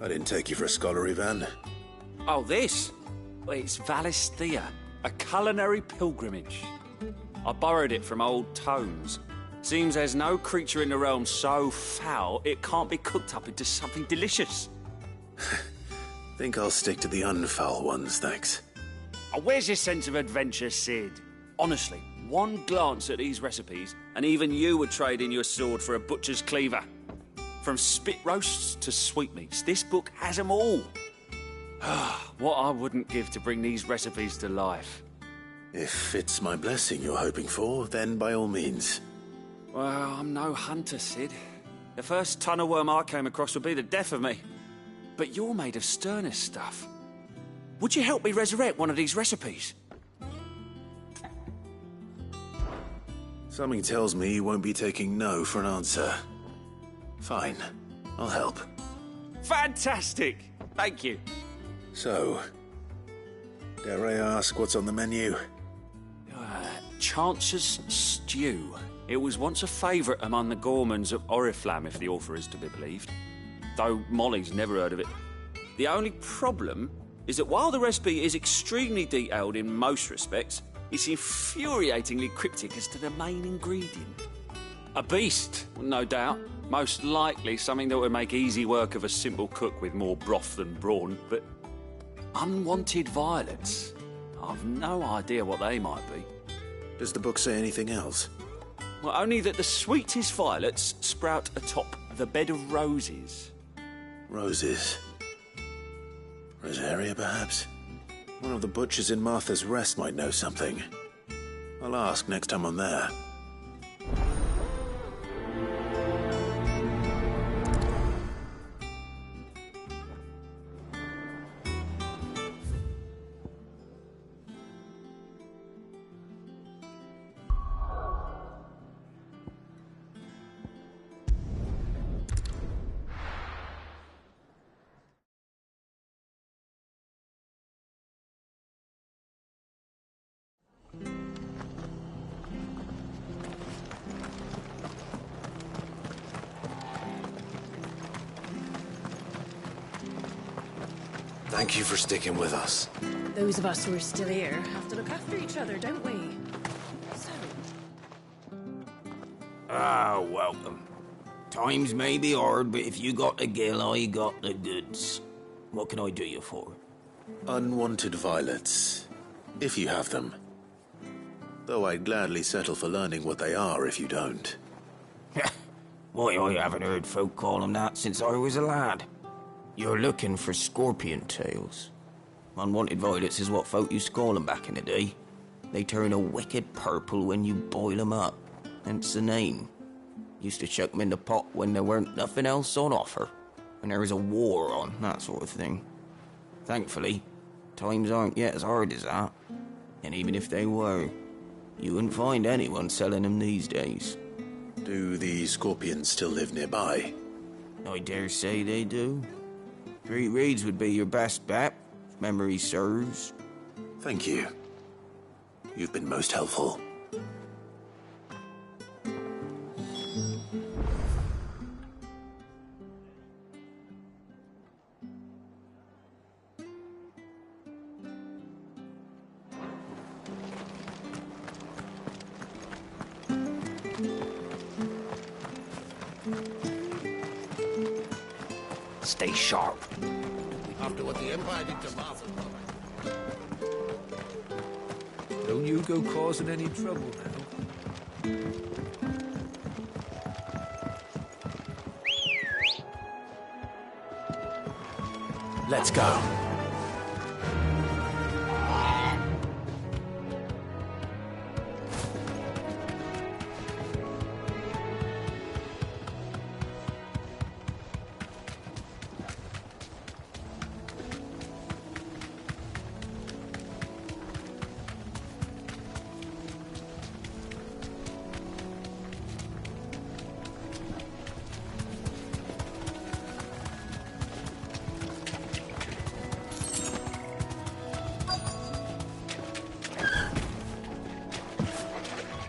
I didn't take you for a scholar, Ivan. Oh, this? Well, it's Valisthea, a culinary pilgrimage. I borrowed it from old tomes. Seems there's no creature in the realm so foul it can't be cooked up into something delicious. Think I'll stick to the unfoul ones, thanks. Oh, where's your sense of adventure, Sid? Honestly, one glance at these recipes, and even you would trade in your sword for a butcher's cleaver. From spit roasts to sweetmeats, this book has them all. What I wouldn't give to bring these recipes to life. If it's my blessing you're hoping for, then by all means. Well, I'm no hunter, Sid. The first tunnel worm I came across would be the death of me. But you're made of sterner stuff. Would you help me resurrect one of these recipes? Something tells me you won't be taking no for an answer. Fine, I'll help. Fantastic! Thank you. So, dare I ask what's on the menu? Chance's Stew. It was once a favourite among the gourmands of Oriflamme, if the author is to be believed. Though Molly's never heard of it. The only problem is that while the recipe is extremely detailed in most respects, it's infuriatingly cryptic as to the main ingredient. A beast, no doubt. Most likely something that would make easy work of a simple cook with more broth than brawn, but unwanted violets. I've no idea what they might be. Does the book say anything else? Well, only that the sweetest violets sprout atop the bed of roses. Roses. Rosaria, perhaps? One of the butchers in Martha's Rest might know something. I'll ask next time I'm there. Thank you for sticking with us. Those of us who are still here have to look after each other, don't we? So... welcome. Times may be hard, but if you got the gill, I got the goods. What can I do you for? Unwanted violets, if you have them. Though I'd gladly settle for learning what they are if you don't. Why, I haven't heard folk call them that since I was a lad. You're looking for scorpion tails. Unwanted violets is what folk used to call them back in the day. They turn a wicked purple when you boil them up, hence the name. Used to chuck them in the pot when there weren't nothing else on offer, when there was a war on, that sort of thing. Thankfully, times aren't yet as hard as that. And even if they were, you wouldn't find anyone selling them these days. Do the scorpions still live nearby? I dare say they do. 3 Reeds would be your best bet, if memory serves. Thank you. You've been most helpful. Stay sharp. After what the Empire did to Martha. Don't you go causing any trouble now. Let's go.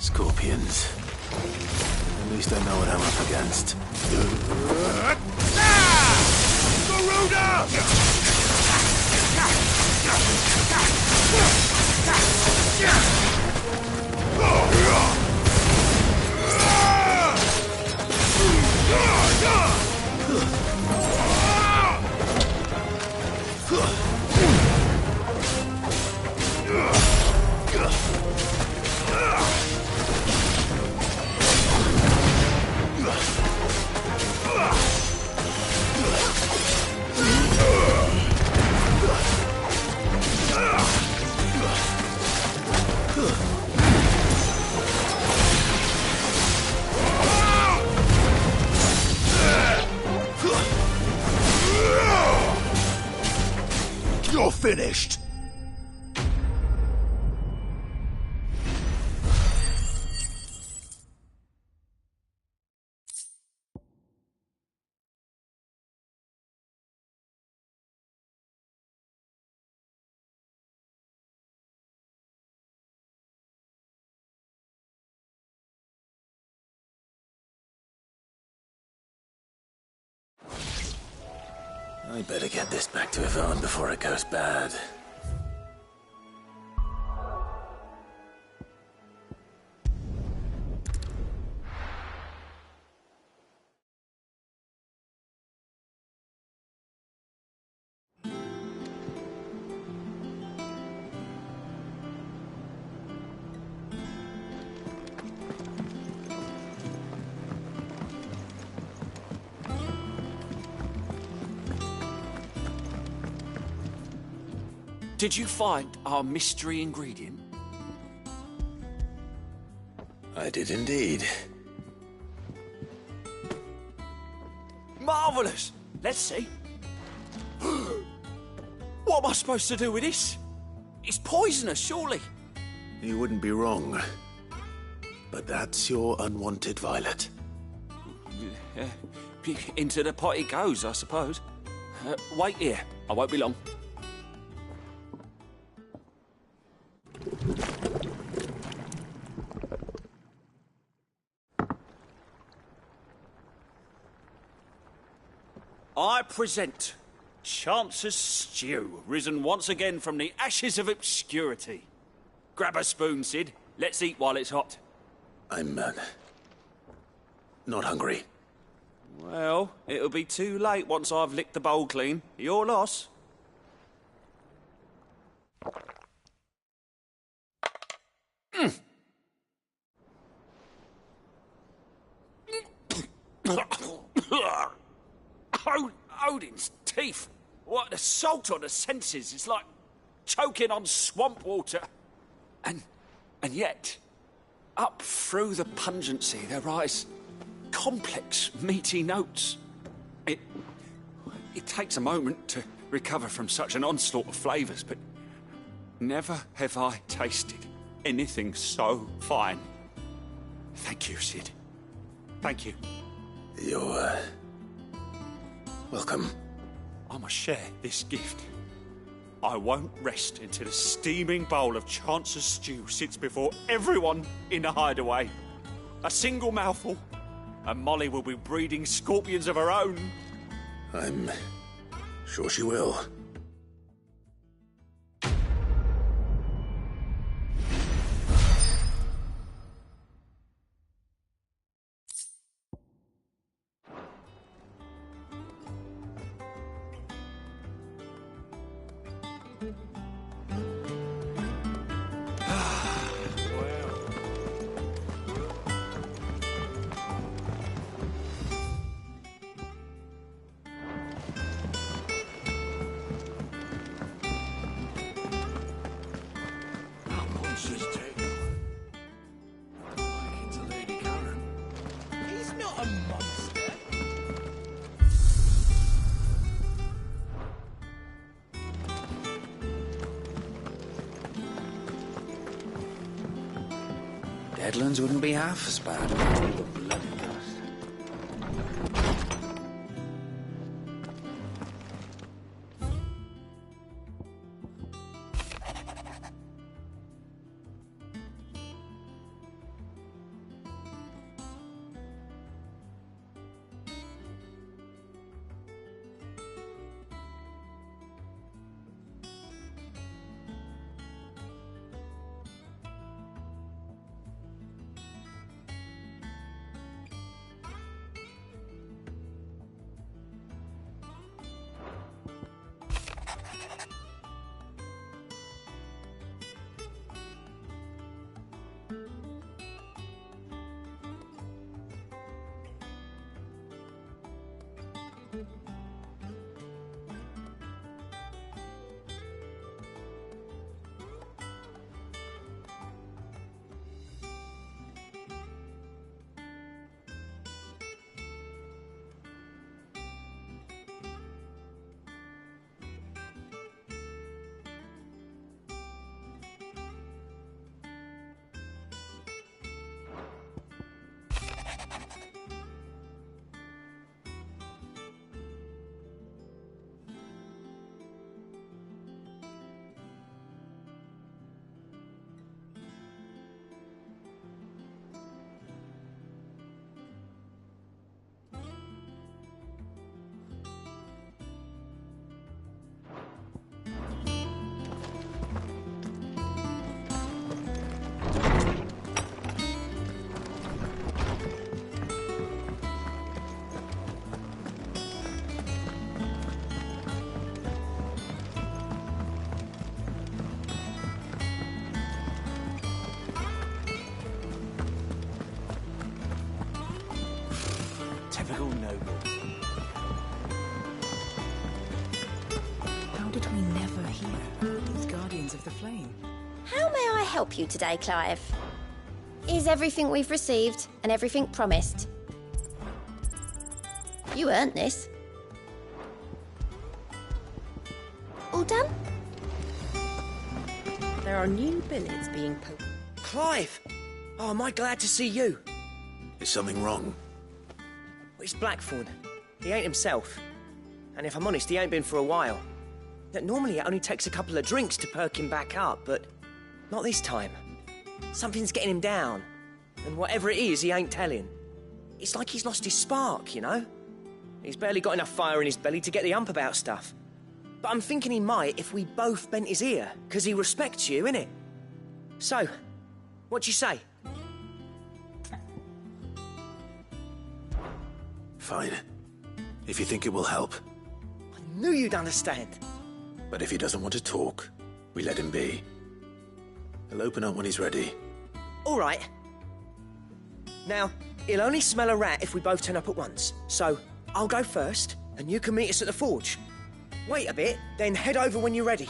Scorpions. At least I know what I'm up against. You're finished! I better get this back to Yvonne before it goes bad. Did you find our mystery ingredient? I did indeed. Marvellous! Let's see. What am I supposed to do with this? It's poisonous, surely. You wouldn't be wrong. But that's your unwanted violet. Into the pot it goes, I suppose. Wait here. I won't be long. I present Chance's stew, risen once again from the ashes of obscurity. Grab a spoon, Sid. Let's eat while it's hot. I'm, not hungry. Well, it'll be too late once I've licked the bowl clean. Your loss. Odin's teeth. What, the salt on the senses. It's like choking on swamp water. And yet, up through the pungency, there rise complex, meaty notes. It takes a moment to recover from such an onslaught of flavours, but never have I tasted anything so fine. Thank you, Sid. Thank you. You're, welcome. I must share this gift. I won't rest until a steaming bowl of Chance's stew sits before everyone in the hideaway. A single mouthful, and Molly will be breeding scorpions of her own. I'm sure she will. Deadlands wouldn't be half as bad. Bloody dust. Typical nobles. How did we never hear these Guardians of the Flame? How may I help you today, Clive? Is everything we've received and everything promised? You earned this. All done? There are new billets being posted. Clive! Oh, am I glad to see you? Is something wrong? Well, it's Blackthorn. He ain't himself. And if I'm honest, he ain't been for a while. That normally it only takes a couple of drinks to perk him back up, but not this time. Something's getting him down. And whatever it is, he ain't telling. It's like he's lost his spark, you know? He's barely got enough fire in his belly to get the ump about stuff. But I'm thinking he might if we both bent his ear, because he respects you, innit? So, what do you say? Fine. If you think it will help. I knew you'd understand. But if he doesn't want to talk, we let him be. He'll open up when he's ready. All right. Now, he'll only smell a rat if we both turn up at once. So, I'll go first, and you can meet us at the forge. Wait a bit, then head over when you're ready.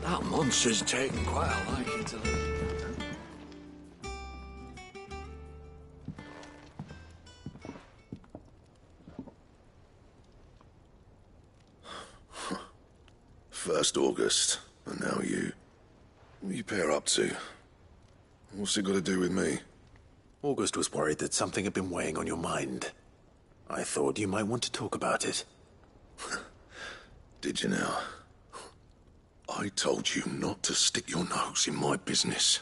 That monster's taken quite a liking to live. First August, and now you. What are you pair up to? What's it got to do with me? August was worried that something had been weighing on your mind. I thought you might want to talk about it. Did you now? I told you not to stick your nose in my business.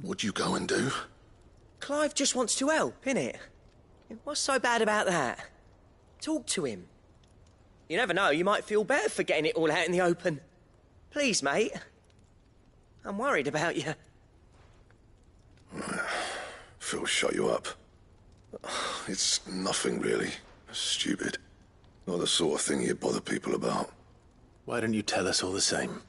What'd you go and do? Clive just wants to help, innit? What's so bad about that? Talk to him. You never know, you might feel better for getting it all out in the open. Please, mate. I'm worried about you. Phil shut you up. It's nothing really. Stupid. Not the sort of thing you bother people about. Why don't you tell us all the same?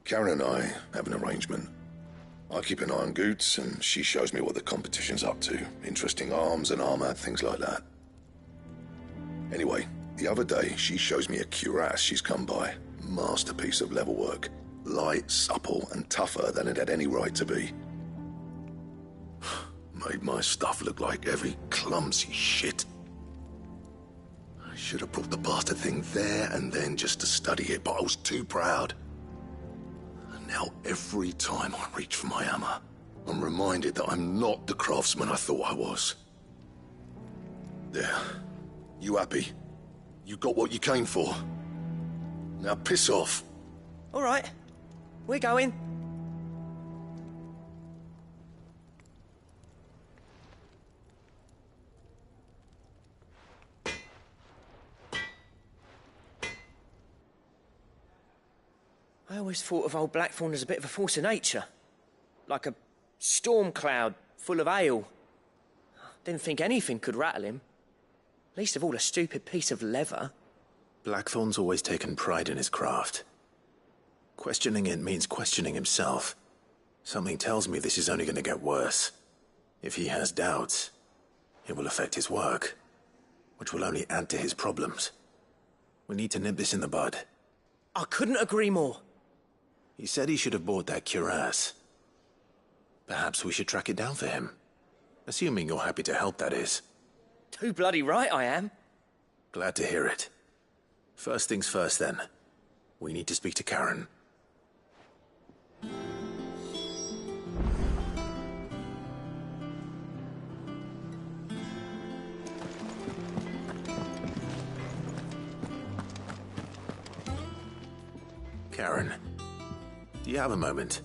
Karen and I have an arrangement. I keep an eye on Goots, and she shows me what the competition's up to. Interesting arms and armor, things like that. Anyway, the other day, she shows me a cuirass she's come by. Masterpiece of level work. Light, supple, and tougher than it had any right to be. Made my stuff look like every clumsy shit. I should have brought the bastard thing there and then just to study it, but I was too proud. And now every time I reach for my hammer, I'm reminded that I'm not the craftsman I thought I was. There. You happy? You got what you came for. Now piss off. All right. We're going. I always thought of old Blackthorn as a bit of a force of nature. Like a storm cloud full of ale. Didn't think anything could rattle him. Least of all a stupid piece of leather. Blackthorn's always taken pride in his craft. Questioning it means questioning himself. Something tells me this is only going to get worse. If he has doubts, it will affect his work, which will only add to his problems. We need to nip this in the bud. I couldn't agree more. He said he should have bought that cuirass. Perhaps we should track it down for him. Assuming you're happy to help, that is. Too bloody right I am. Glad to hear it. First things first, then. We need to speak to Karen. Karen, do you have a moment?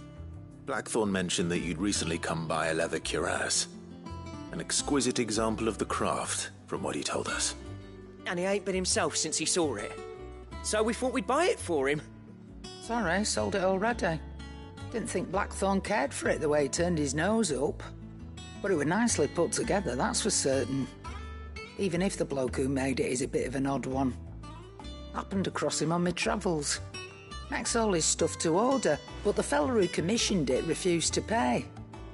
Blackthorn mentioned that you'd recently come by a leather cuirass. An exquisite example of the craft, from what he told us. And he ain't been himself since he saw it. So we thought we'd buy it for him. Sorry, sold it already. Didn't think Blackthorn cared for it the way he turned his nose up. But it was nicely put together, that's for certain. Even if the bloke who made it is a bit of an odd one. Happened across him on my travels. Makes all his stuff to order, but the fella who commissioned it refused to pay.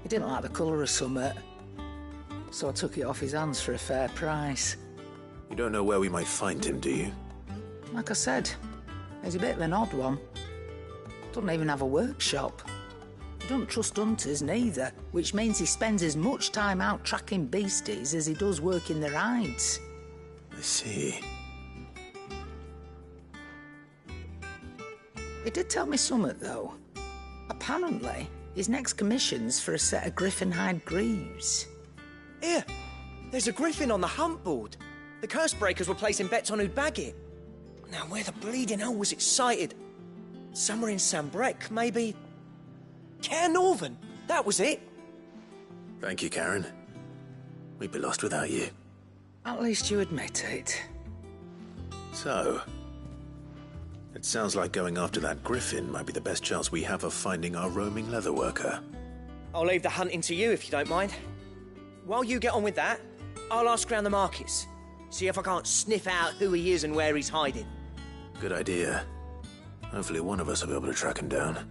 He didn't like the colour of summit. So I took it off his hands for a fair price. You don't know where we might find him, do you? Like I said, he's a bit of an odd one. Doesn't even have a workshop. He doesn't trust hunters neither, which means he spends as much time out tracking beasties as he does working their hides. I see. He did tell me something, though. Apparently, his next commission's for a set of griffin hide greaves. Here, there's a griffin on the hunt board. The curse breakers were placing bets on who'd bag it. Now, where the bleeding hell was excited? Somewhere in Sambrec, maybe... Caer Northern, that was it. Thank you, Karen. We'd be lost without you. At least you admit it. So, it sounds like going after that griffin might be the best chance we have of finding our roaming leatherworker. I'll leave the hunting to you if you don't mind. While you get on with that, I'll ask around the markets. See if I can't sniff out who he is and where he's hiding. Good idea. Hopefully one of us will be able to track him down.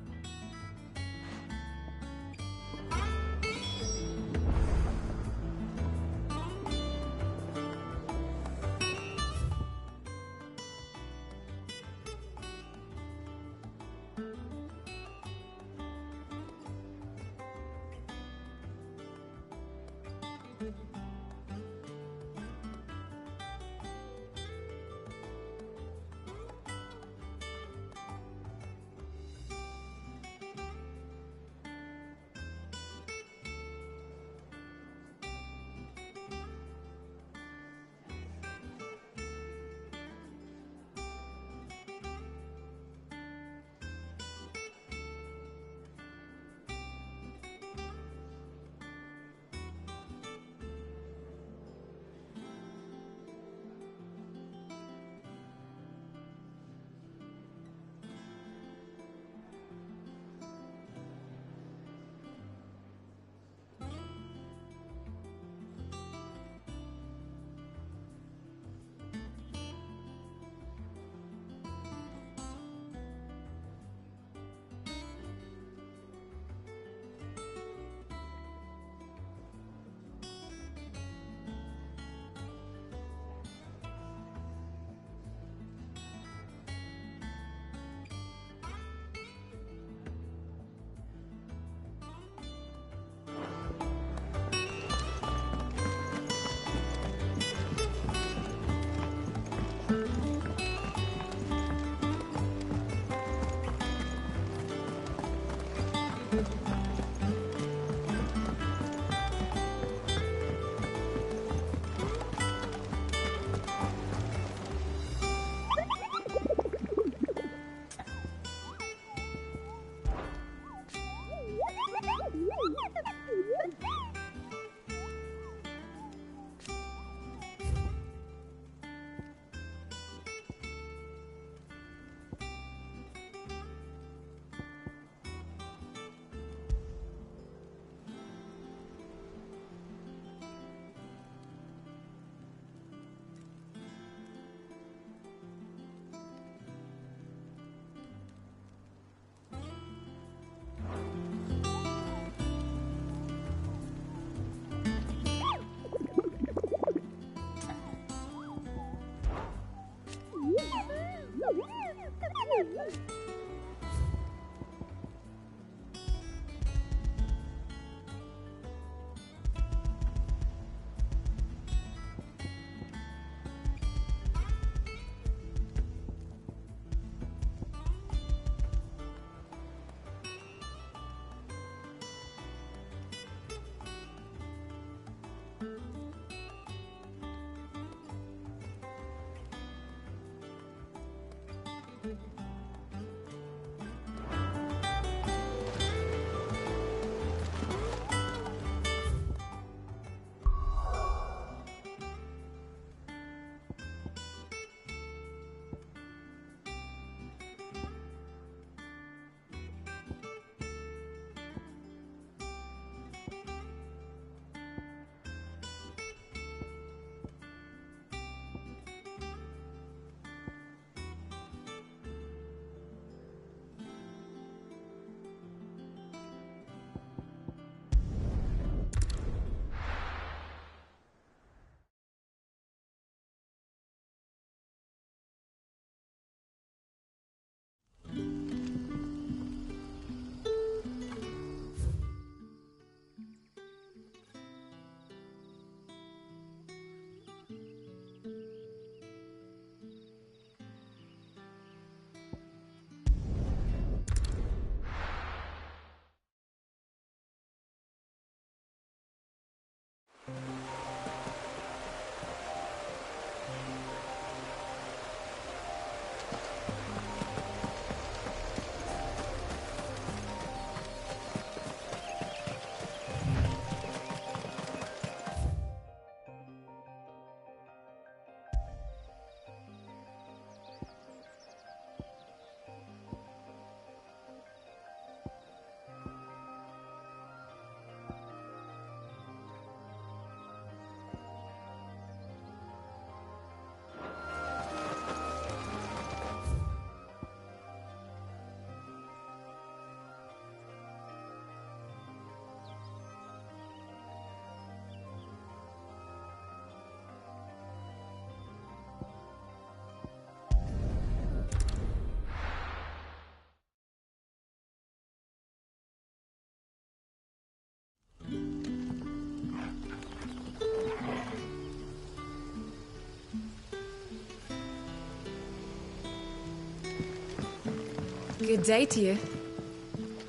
Good day to you,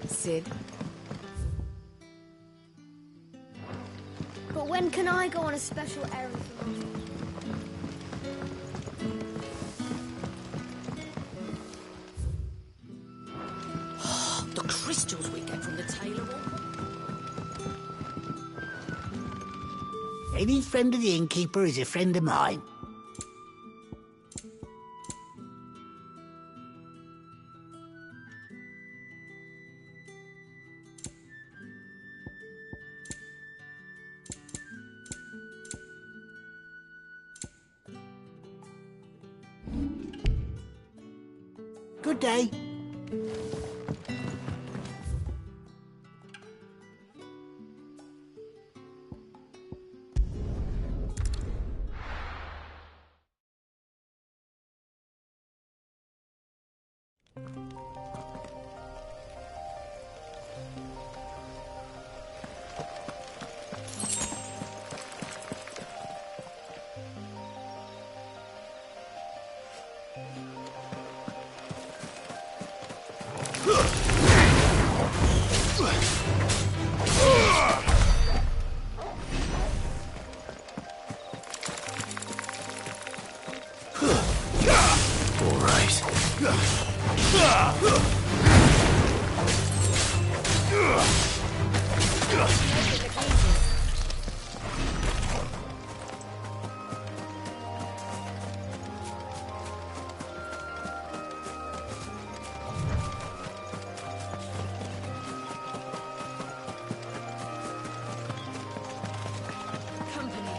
Sid. But when can I go on a special errand for Mum? The crystals we get from the tailor hall. Any friend of the innkeeper is a friend of mine. Good day. Company.